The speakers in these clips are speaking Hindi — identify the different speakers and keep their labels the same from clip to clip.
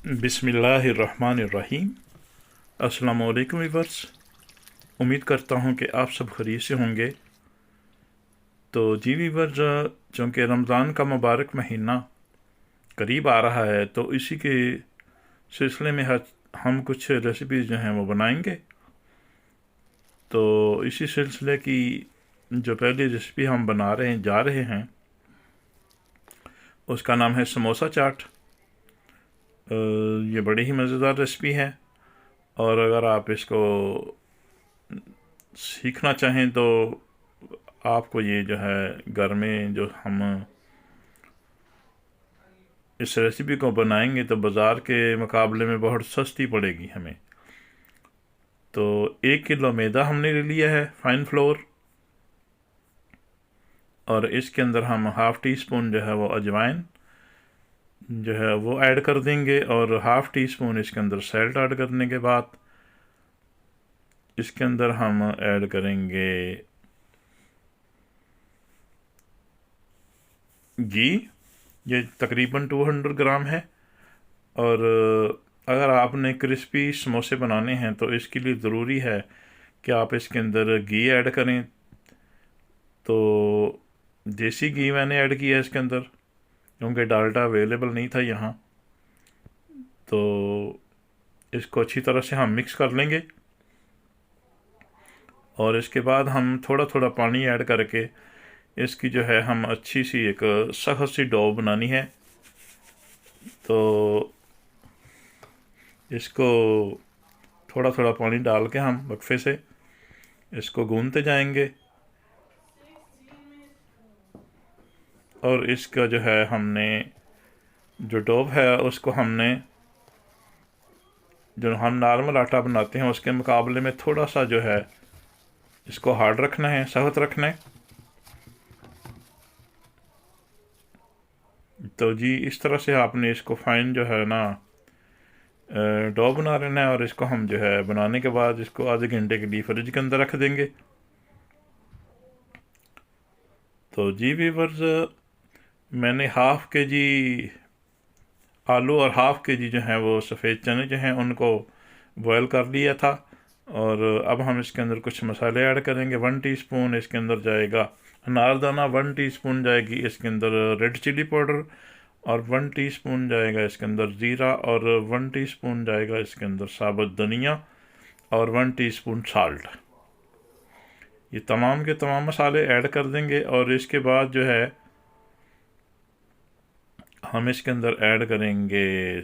Speaker 1: बिस्मिल्लाहिर्रहमानिर्रहीम। अस्सलामु अलैकुम वीवर्स। उम्मीद करता हूँ कि आप सब खैरियत से होंगे। तो जी वीवर्स, चूँकि रमज़ान का मुबारक महीना करीब आ रहा है तो इसी के सिलसिले में हम कुछ रेसिपीज़ जो हैं वो बनाएंगे। तो इसी सिलसिले की जो पहली रेसिपी हम जा रहे हैं उसका नाम है समोसा चाट। ये बड़ी ही मज़ेदार रेसिपी है और अगर आप इसको सीखना चाहें तो आपको ये जो है घर में जो हम इस रेसिपी को बनाएंगे तो बाज़ार के मुकाबले में बहुत सस्ती पड़ेगी हमें। तो 1 किलो मैदा हमने ले लिया है, फाइन फ्लोर, और इसके अंदर हम हाफ़ टी स्पून जो है वो अजवाइन जो है वो ऐड कर देंगे और हाफ़ टी स्पून इसके अंदर सैल्ट ऐड करने के बाद इसके अंदर हम ऐड करेंगे घी। ये तकरीबन 200 ग्राम है। और अगर आपने क्रिस्पी समोसे बनाने हैं तो इसके लिए ज़रूरी है कि आप इसके अंदर घी ऐड करें। तो देसी घी मैंने ऐड किया है इसके अंदर क्योंकि डालडा अवेलेबल नहीं था यहाँ। तो इसको अच्छी तरह से हम मिक्स कर लेंगे और इसके बाद हम थोड़ा थोड़ा पानी ऐड करके इसकी जो है हम अच्छी सी एक सख्त सी डो बनानी है। तो इसको थोड़ा थोड़ा पानी डाल के हम वक्फे से इसको गूंदते जाएंगे और इसका जो है हमने जो डो है उसको हमने जो हम नॉर्मल आटा बनाते हैं उसके मुकाबले में थोड़ा सा जो है इसको हार्ड रखना है, सख्त रखना है। तो जी इस तरह से आपने इसको फाइन जो है ना डो बना लेना है और इसको हम जो है बनाने के बाद इसको आधे घंटे के लिए फ्रिज के अंदर रख देंगे। तो जी वीवर्स, मैंने हाफ़ के जी आलू और हाफ़ के जी जो हैं वो सफ़ेद चने जो हैं उनको बॉयल कर लिया था। और अब हम इसके अंदर कुछ मसाले ऐड करेंगे। 1 टीस्पून इसके अंदर जाएगा अनारदाना, 1 टीस्पून जाएगी इसके अंदर रेड चिली पाउडर, और 1 टीस्पून जाएगा इसके अंदर ज़ीरा, और 1 टीस्पून जाएगा इसके अंदर साबुत धनिया, और 1 टीस्पून साल्ट। ये तमाम के तमाम मसाले ऐड कर देंगे और इसके बाद जो है हम इसके अंदर ऐड करेंगे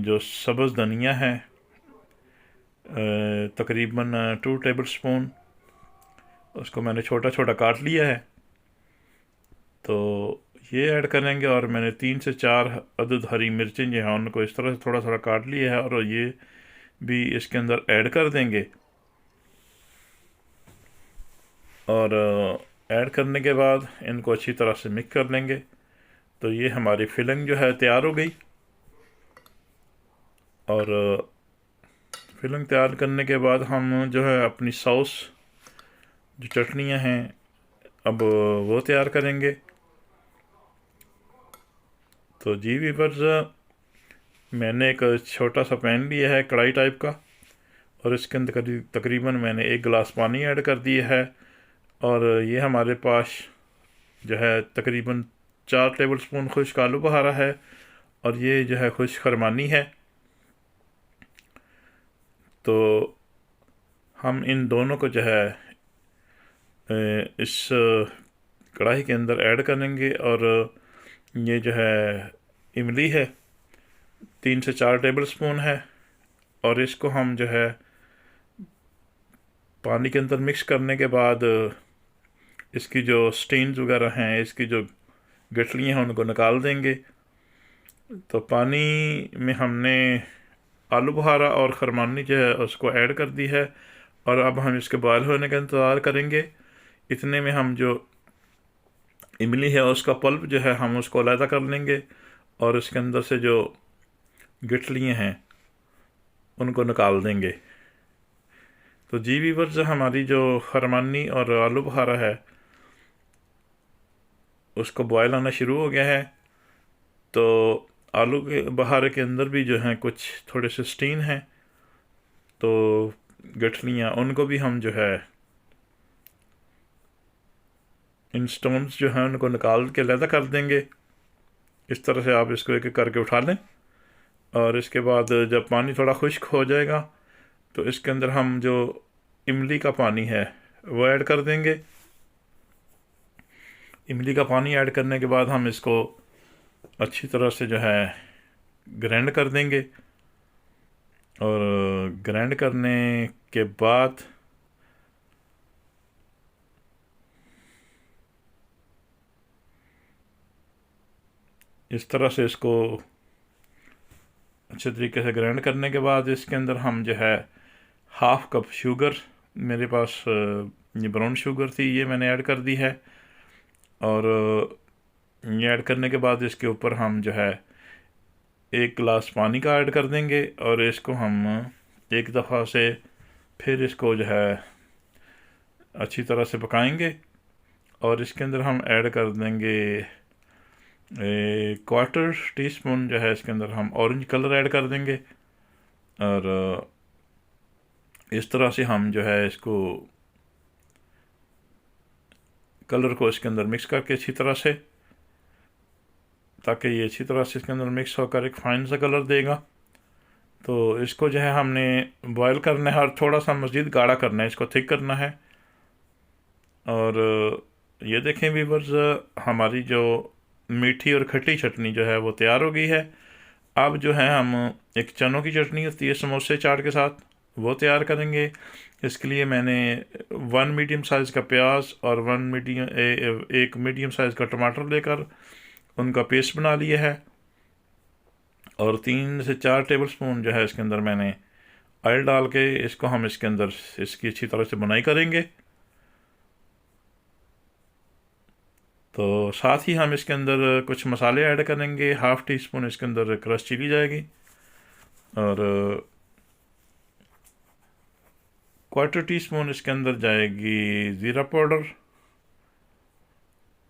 Speaker 1: जो सब्ज़ धनिया है, तकरीबन 2 टेबल स्पून, उसको मैंने छोटा छोटा काट लिया है। तो ये ऐड करेंगे और मैंने 3 से 4 अदद हरी मिर्चें जो हैं उनको इस तरह से थोड़ा थोड़ा काट लिया है और ये भी इसके अंदर ऐड कर देंगे। और ऐड करने के बाद इनको अच्छी तरह से मिक्स कर लेंगे। तो ये हमारी फिलिंग जो है तैयार हो गई। और फिलिंग तैयार करने के बाद हम जो है अपनी सॉस जो चटनियाँ हैं अब वो तैयार करेंगे। तो जी वीवर्स, मैंने एक छोटा सा पैन लिया है कढ़ाई टाइप का और इसके अंदर तकरीबन मैंने 1 गिलास पानी ऐड कर दिया है। और ये हमारे पास जो है तकरीबन 4 टेबल स्पून खुश्क आलू बहारा है और ये जो है खुश्क खरमानी है। तो हम इन दोनों को जो है इस कढ़ाई के अंदर ऐड करेंगे। और ये जो है इमली है 3 से 4 टेबल स्पून है और इसको हम जो है पानी के अंदर मिक्स करने के बाद इसकी जो स्टेन्स वगैरह हैं, इसकी जो गठलियाँ हैं उनको निकाल देंगे। तो पानी में हमने आलू बुखारा और खरमानी जो है उसको ऐड कर दी है और अब हम इसके बॉयल होने का इंतज़ार करेंगे। इतने में हम जो इमली है उसका पल्प जो है हम उसको अलहदा कर लेंगे और इसके अंदर से जो गिटलियाँ हैं उनको निकाल देंगे। तो जी वीवर्स, हमारी जो खरमानी और आलू बुखारा है उसको बॉयल आना शुरू हो गया है। तो आलू के बहारे के अंदर भी जो हैं कुछ थोड़े से स्टीन हैं, तो गठलियाँ उनको भी हम जो है इन स्टोन्स जो हैं उनको निकाल के अलहदा कर देंगे। इस तरह से आप इसको एक एक करके उठा लें, और इसके बाद जब पानी थोड़ा खुश्क हो जाएगा तो इसके अंदर हम जो इमली का पानी है वो ऐड कर देंगे। इमली का पानी ऐड करने के बाद हम इसको अच्छी तरह से जो है ग्राइंड कर देंगे, और ग्राइंड करने के बाद इस तरह से इसको अच्छे तरीके से ग्राइंड करने के बाद इसके अंदर हम जो है हाफ़ कप शुगर, मेरे पास ये ब्राउन शुगर थी, ये मैंने ऐड कर दी है। और ये ऐड करने के बाद इसके ऊपर हम जो है 1 गिलास पानी का ऐड कर देंगे, और इसको हम एक दफ़ा से फिर इसको जो है अच्छी तरह से पकाएंगे। और इसके अंदर हम ऐड कर देंगे 1/4 टीस्पून जो है इसके अंदर हम ऑरेंज कलर ऐड कर देंगे, और इस तरह से हम जो है इसको कलर को इसके अंदर मिक्स करके अच्छी तरह से, ताकि ये अच्छी तरह से इसके अंदर मिक्स होकर एक फाइन सा कलर देगा। तो इसको जो है हमने बॉयल करना है, और थोड़ा सा मज़ीद गाढ़ा करना है, इसको थिक करना है। और ये देखें व्यूअर्स, हमारी जो मीठी और खट्टी चटनी जो है वो तैयार हो गई है। अब जो है हम एक चनों की चटनी होती है समोसे चाट के साथ, वो तैयार करेंगे। इसके लिए मैंने 1 मीडियम साइज़ का प्याज और 1 मीडियम साइज़ का टमाटर लेकर उनका पेस्ट बना लिया है, और 3 से 4 टेबलस्पून जो है इसके अंदर मैंने ऑयल डाल के इसको हम इसके अंदर इसकी अच्छी तरह से बुनाई करेंगे। तो साथ ही हम इसके अंदर कुछ मसाले ऐड करेंगे। हाफ़ टी स्पून इसके अंदर क्रश चिली जाएगी, और 1/4 टीस्पून इसके अंदर जाएगी ज़ीरा पाउडर,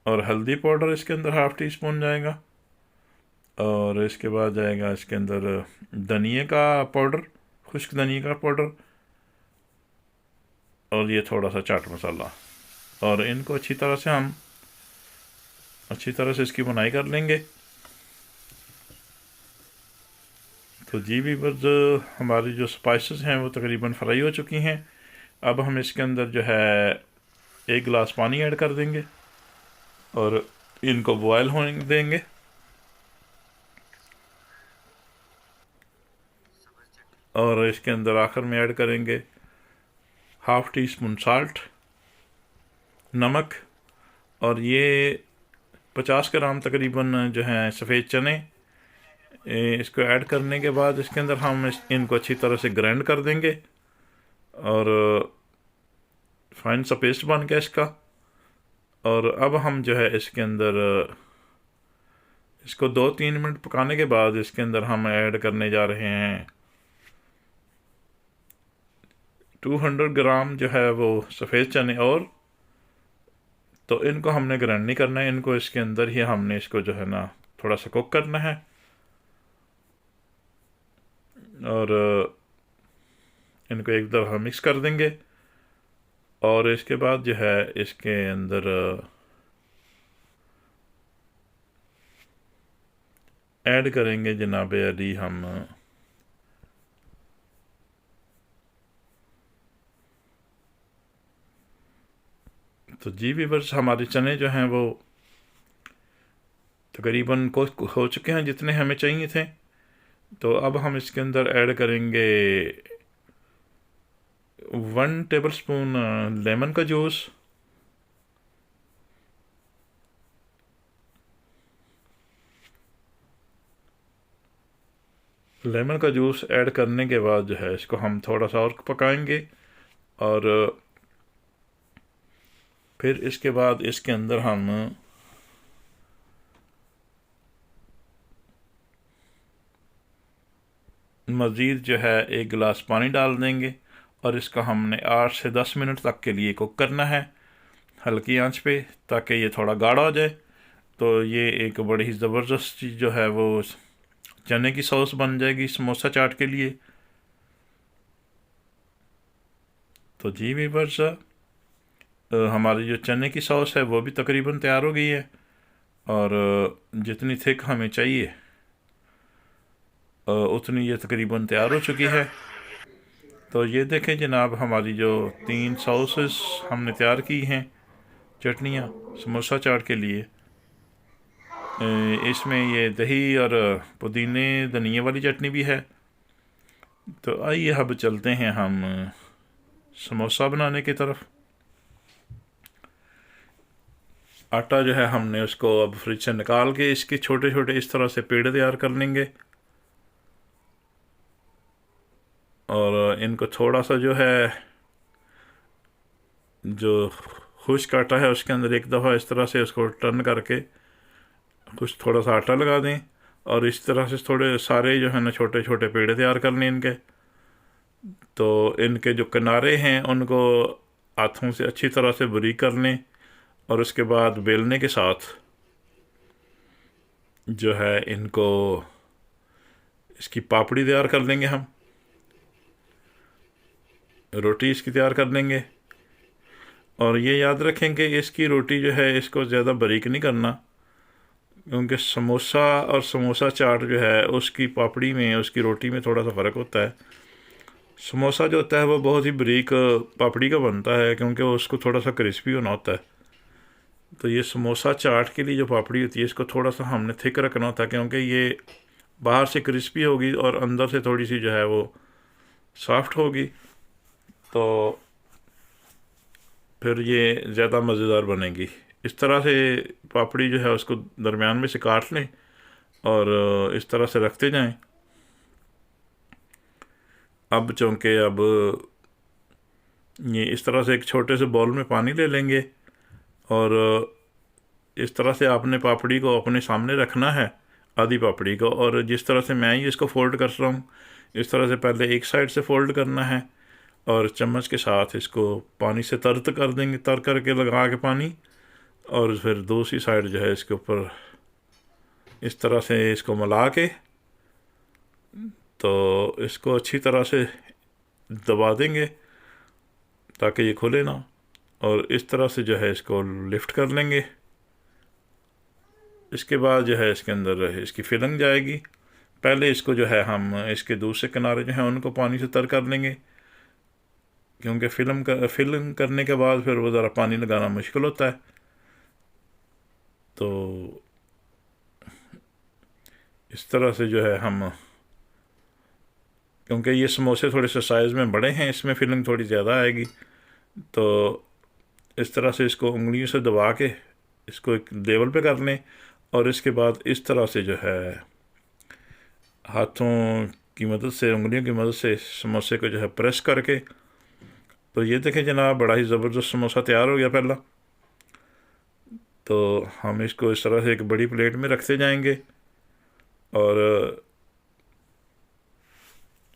Speaker 1: और हल्दी पाउडर इसके अंदर हाफ़ टी स्पून जाएगा, और इसके बाद जाएगा इसके अंदर धनिए का पाउडर, खुश्क धनिए का पाउडर, और ये थोड़ा सा चाट मसाला। और इनको अच्छी तरह से हम अच्छी तरह से इसकी बुनाई कर लेंगे। तो जी व्यूअर्स, हमारी जो स्पाइसेस हैं वो तकरीबन फ्राई हो चुकी हैं। अब हम इसके अंदर जो है 1 गिलास पानी ऐड कर देंगे, और इनको बॉयल होने देंगे। और इसके अंदर आखिर में ऐड करेंगे हाफ़ टी स्पून साल्ट, नमक, और ये 50 ग्राम तकरीबन जो है सफ़ेद चने। इसको ऐड करने के बाद इसके अंदर हम इनको अच्छी तरह से ग्राइंड कर देंगे, और फाइन सा पेस्ट बन गया इसका। और अब हम जो है इसके अंदर इसको 2-3 मिनट पकाने के बाद इसके अंदर हम ऐड करने जा रहे हैं 200 ग्राम जो है वो सफ़ेद चने। और तो इनको हमने ग्राइंड नहीं करना है, इनको इसके अंदर ही हमने इसको जो है ना थोड़ा सा कुक करना है। और इनको एक दफ़ा मिक्स कर देंगे, और इसके बाद जो है इसके अंदर ऐड करेंगे जनाब अली हम तो जी व्यूअर्स, हमारे चने जो हैं वो तकरीबन कुक हो चुके हैं जितने हमें चाहिए थे। तो अब हम इसके अंदर ऐड करेंगे 1 टेबलस्पून लेमन का जूस, लेमन का जूस ऐड करने के बाद जो है इसको हम थोड़ा सा और पकाएंगे। और फिर इसके बाद इसके अंदर हम मज़ीद जो है 1 गिलास पानी डाल देंगे, और इसका हमने 8 से 10 मिनट तक के लिए कुक करना है हल्की आंच पे, ताकि ये थोड़ा गाढ़ा हो जाए। तो ये एक बड़ी ही ज़बरदस्त चीज़ जो है वो चने की सॉस बन जाएगी समोसा चाट के लिए। तो जी वीवर्स, हमारी जो चने की सॉस है वो भी तकरीबन तैयार हो गई है, और जितनी थिक हमें चाहिए उतनी ये तकरीबन तैयार हो चुकी है। तो ये देखें जनाब, हमारी जो 3 सॉसेस हमने तैयार की हैं, चटनियाँ समोसा चाट के लिए, इसमें ये दही और पुदीने धनिए वाली चटनी भी है। तो आइए अब चलते हैं हम समोसा बनाने की तरफ। आटा जो है हमने उसको अब फ्रिज से निकाल के इसके छोटे छोटे इस तरह से पेड़े तैयार कर लेंगे, और इनको थोड़ा सा जो है जो खुश्क आटा है उसके अंदर एक दफ़ा इस तरह से उसको टर्न करके कुछ थोड़ा सा आटा लगा दें, और इस तरह से थोड़े सारे जो है ना छोटे छोटे पेड़े तैयार कर लें इनके। तो इनके जो किनारे हैं उनको हाथों से अच्छी तरह से बारीक कर लें, और उसके बाद बेलने के साथ जो है इनको इसकी पापड़ी तैयार कर लेंगे, हम रोटी इसकी तैयार कर लेंगे। और ये याद रखें कि इसकी रोटी जो है इसको ज़्यादा बारीक नहीं करना, क्योंकि समोसा और समोसा चाट जो है उसकी पापड़ी में उसकी रोटी में थोड़ा सा फ़र्क होता है। समोसा जो होता है वो बहुत ही बारीक पापड़ी का बनता है, क्योंकि उसको थोड़ा सा क्रिस्पी होना होता है। तो ये समोसा चाट के लिए जो पापड़ी होती है इसको थोड़ा सा हमने थिक रखना होता है, क्योंकि ये बाहर से क्रिस्पी होगी और अंदर से थोड़ी सी जो है वो सॉफ्ट होगी, तो फिर ये ज़्यादा मज़ेदार बनेगी। इस तरह से पापड़ी जो है उसको दरमियान में से काट लें और इस तरह से रखते जाएं। अब चूँकि अब ये इस तरह से एक छोटे से बाउल में पानी ले लेंगे, और इस तरह से आपने पापड़ी को अपने सामने रखना है, आधी पापड़ी को, और जिस तरह से मैं ही इसको फोल्ड कर रहा हूँ इस तरह से पहले एक साइड से फोल्ड करना है, और चम्मच के साथ इसको पानी से तर कर देंगे, तर करके लगा के पानी, और फिर दूसरी साइड जो है इसके ऊपर इस तरह से इसको मिला के, तो इसको अच्छी तरह से दबा देंगे ताकि ये खुले ना, और इस तरह से जो है इसको लिफ्ट कर लेंगे। इसके बाद जो है इसके अंदर इसकी फिलिंग जाएगी। पहले इसको जो है हम इसके दूसरे किनारे जो है उनको पानी से तर कर लेंगे, क्योंकि फिलिंग करने के बाद फिर वो ज़रा पानी लगाना मुश्किल होता है। तो इस तरह से जो है हम, क्योंकि ये समोसे थोड़े से साइज़ में बड़े हैं, इसमें फिलिंग थोड़ी ज़्यादा आएगी, तो इस तरह से इसको उंगलियों से दबा के इसको एक लेवल पे कर लें, और इसके बाद इस तरह से जो है हाथों की मदद से, उंगलियों की मदद से समोसे को जो है प्रेस करके, तो ये देखें जनाब, बड़ा ही ज़बरदस्त समोसा तैयार हो गया पहला। तो हम इसको इस तरह से एक बड़ी प्लेट में रखते जाएंगे, और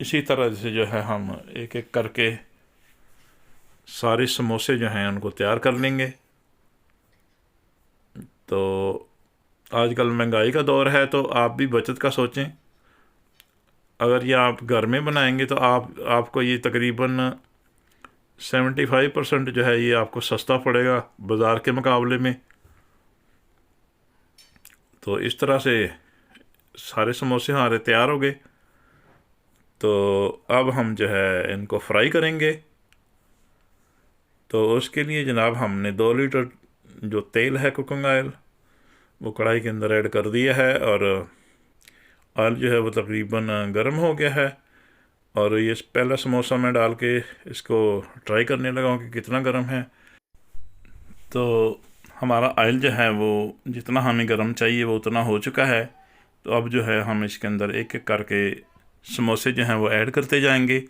Speaker 1: इसी तरह से जो है हम एक एक करके सारे समोसे जो हैं उनको तैयार कर लेंगे। तो आजकल महंगाई का दौर है, तो आप भी बचत का सोचें। अगर ये आप घर में बनाएंगे तो आपको ये तकरीबन 75% जो है ये आपको सस्ता पड़ेगा बाज़ार के मुकाबले में। तो इस तरह से सारे समोसे हमारे तैयार हो गए। तो अब हम जो है इनको फ्राई करेंगे। तो उसके लिए जनाब हमने 2 लीटर जो तेल है, कुकिंग ऑयल, वो कढ़ाई के अंदर ऐड कर दिया है, और ऑयल जो है वो तकरीबन गर्म हो गया है। और ये पहला समोसा मैं डाल के इसको ट्राई करने लगा हूँ कि कितना गर्म है। तो हमारा ऑयल जो है वो जितना हमें गर्म चाहिए वो उतना हो चुका है। तो अब जो है हम इसके अंदर एक एक करके समोसे जो हैं वो ऐड करते जाएंगे।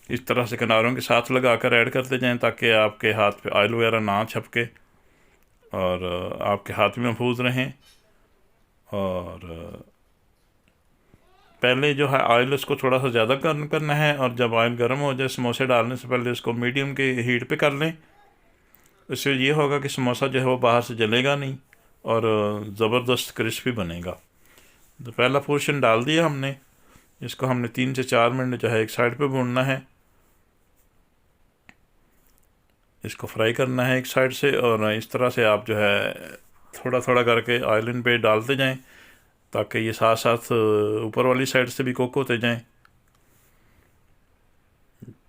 Speaker 1: इस तरह से किनारों के साथ लगा कर ऐड करते जाएं, ताकि आपके हाथ पे ऑयल वगैरह ना छपके और आपके हाथ भी महफूज रहें। और पहले जो है ऑयल उसको थोड़ा सा ज़्यादा गर्म करना है, और जब ऑयल गर्म हो जाए समोसे डालने से पहले उसको मीडियम के हीट पे कर लें। इससे ये होगा कि समोसा जो है वो बाहर से जलेगा नहीं और ज़बरदस्त क्रिस्पी बनेगा। तो पहला पोर्शन डाल दिया हमने, इसको हमने 3 से 4 मिनट जो है एक साइड पे भूनना है, इसको फ्राई करना है एक साइड से। और इस तरह से आप जो है थोड़ा थोड़ा करके ऑयल इन पे डालते जाएं, ताकि ये साथ साथ ऊपर वाली साइड से भी कुक होते जाएं।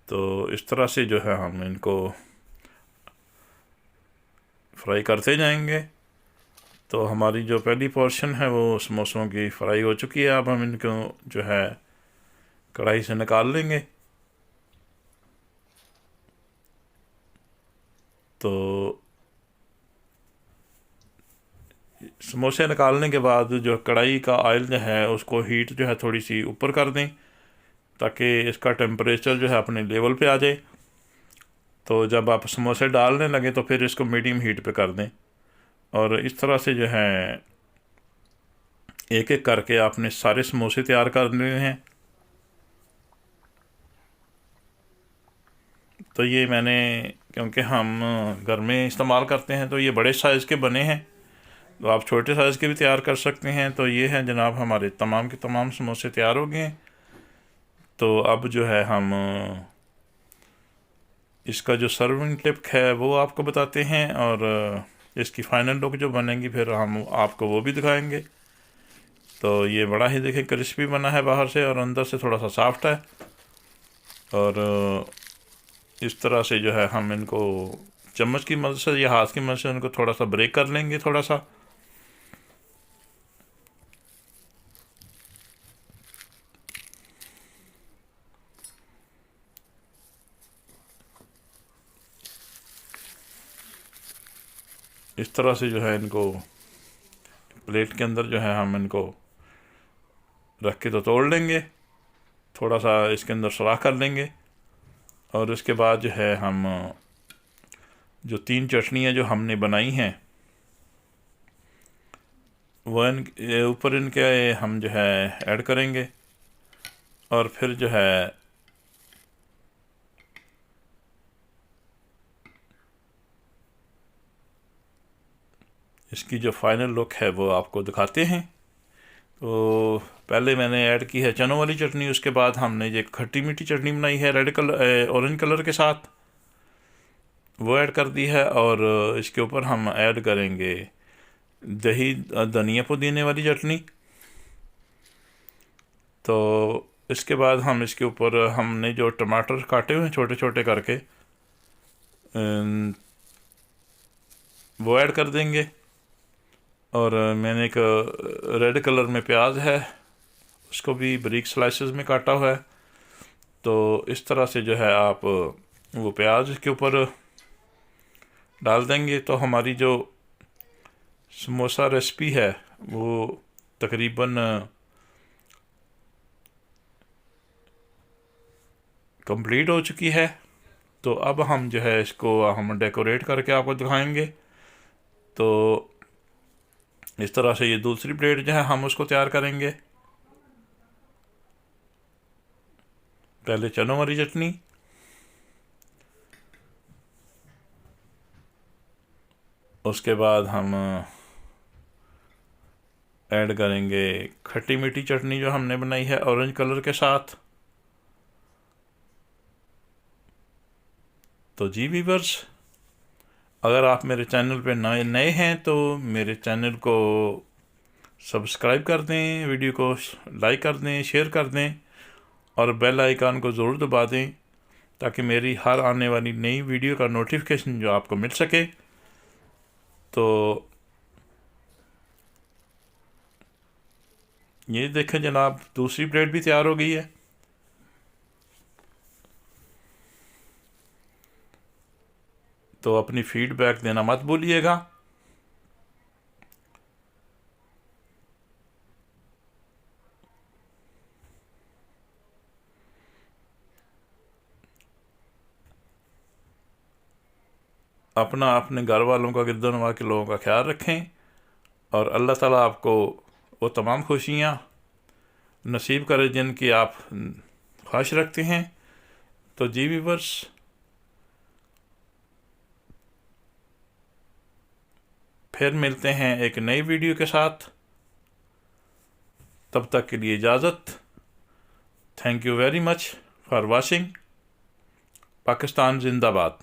Speaker 1: तो इस तरह से जो है हम इनको फ्राई करते जाएंगे। तो हमारी जो पहली पोर्शन है वो समोसों की फ्राई हो चुकी है। अब हम इनको जो है कढ़ाई से निकाल लेंगे। तो समोसे निकालने के बाद जो कढ़ाई का ऑयल जो है उसको हीट जो है थोड़ी सी ऊपर कर दें, ताकि इसका टेम्परेचर जो है अपने लेवल पे आ जाए। तो जब आप समोसे डालने लगे तो फिर इसको मीडियम हीट पे कर दें। और इस तरह से जो है एक एक करके आपने सारे समोसे तैयार करने हैं। तो ये मैंने, क्योंकि हम घर में इस्तेमाल करते हैं, तो ये बड़े साइज़ के बने हैं। तो आप छोटे साइज़ के भी तैयार कर सकते हैं। तो ये है जनाब, हमारे तमाम के तमाम समोसे तैयार हो गए हैं। तो अब जो है हम इसका जो सर्विंग टिप है वो आपको बताते हैं, और इसकी फ़ाइनल लुक जो बनेगी फिर हम आपको वो भी दिखाएंगे। तो ये बड़ा ही देखें क्रिस्पी बना है बाहर से, और अंदर से थोड़ा सा सॉफ्ट है। और इस तरह से जो है हम इनको चम्मच की मदद से या हाथ की मदद से इनको थोड़ा सा ब्रेक कर लेंगे थोड़ा सा। इस तरह से जो है इनको प्लेट के अंदर जो है हम इनको रख के तो तोड़ लेंगे, थोड़ा सा इसके अंदर सुराख कर लेंगे। और उसके बाद जो है हम जो 3 चटनियाँ जो हमने बनाई हैं वो ऊपर इनके हम जो है ऐड करेंगे। और फिर जो है इसकी जो फाइनल लुक है वो आपको दिखाते हैं। तो पहले मैंने ऐड की है चनों वाली चटनी, उसके बाद हमने ये खट्टी मीठी चटनी बनाई है रेड कलर ऑरेंज कलर के साथ, वो ऐड कर दी है। और इसके ऊपर हम ऐड करेंगे दही धनिया पुदीने वाली चटनी। तो इसके बाद हम इसके ऊपर हमने जो टमाटर काटे हुए हैं छोटे छोटे करके वो ऐड कर देंगे। और मैंने एक रेड कलर में प्याज है, उसको भी बारीक स्लाइसेस में काटा हुआ है। तो इस तरह से जो है आप वो प्याज के ऊपर डाल देंगे। तो हमारी जो समोसा रेसिपी है वो तकरीबन कंप्लीट हो चुकी है। तो अब हम जो है इसको हम डेकोरेट करके आपको दिखाएंगे। तो इस तरह से ये दूसरी प्लेट जो है हम उसको तैयार करेंगे। पहले चनों वाली चटनी, उसके बाद हम ऐड करेंगे खट्टी मीठी चटनी जो हमने बनाई है ऑरेंज कलर के साथ। तो जी व्यूअर्स, अगर आप मेरे चैनल पे नए नए हैं तो मेरे चैनल को सब्सक्राइब कर दें, वीडियो को लाइक कर दें, शेयर कर दें, और बेल आइकन को ज़रूर दबा दें, ताकि मेरी हर आने वाली नई वीडियो का नोटिफिकेशन जो आपको मिल सके। तो ये देखें जनाब, दूसरी प्लेट भी तैयार हो गई है। तो अपनी फीडबैक देना मत भूलिएगा। अपना अपने घर वालों का, गिरदनवा के लोगों का ख्याल रखें, और अल्लाह ताला आपको वो तमाम खुशियाँ नसीब करे जिनकी आप ख्वाहिश रखते हैं। तो जी व्यूअर्स, फिर मिलते हैं एक नई वीडियो के साथ। तब तक के लिए इजाज़त। Thank you very much for watching. Pakistan जिंदाबाद।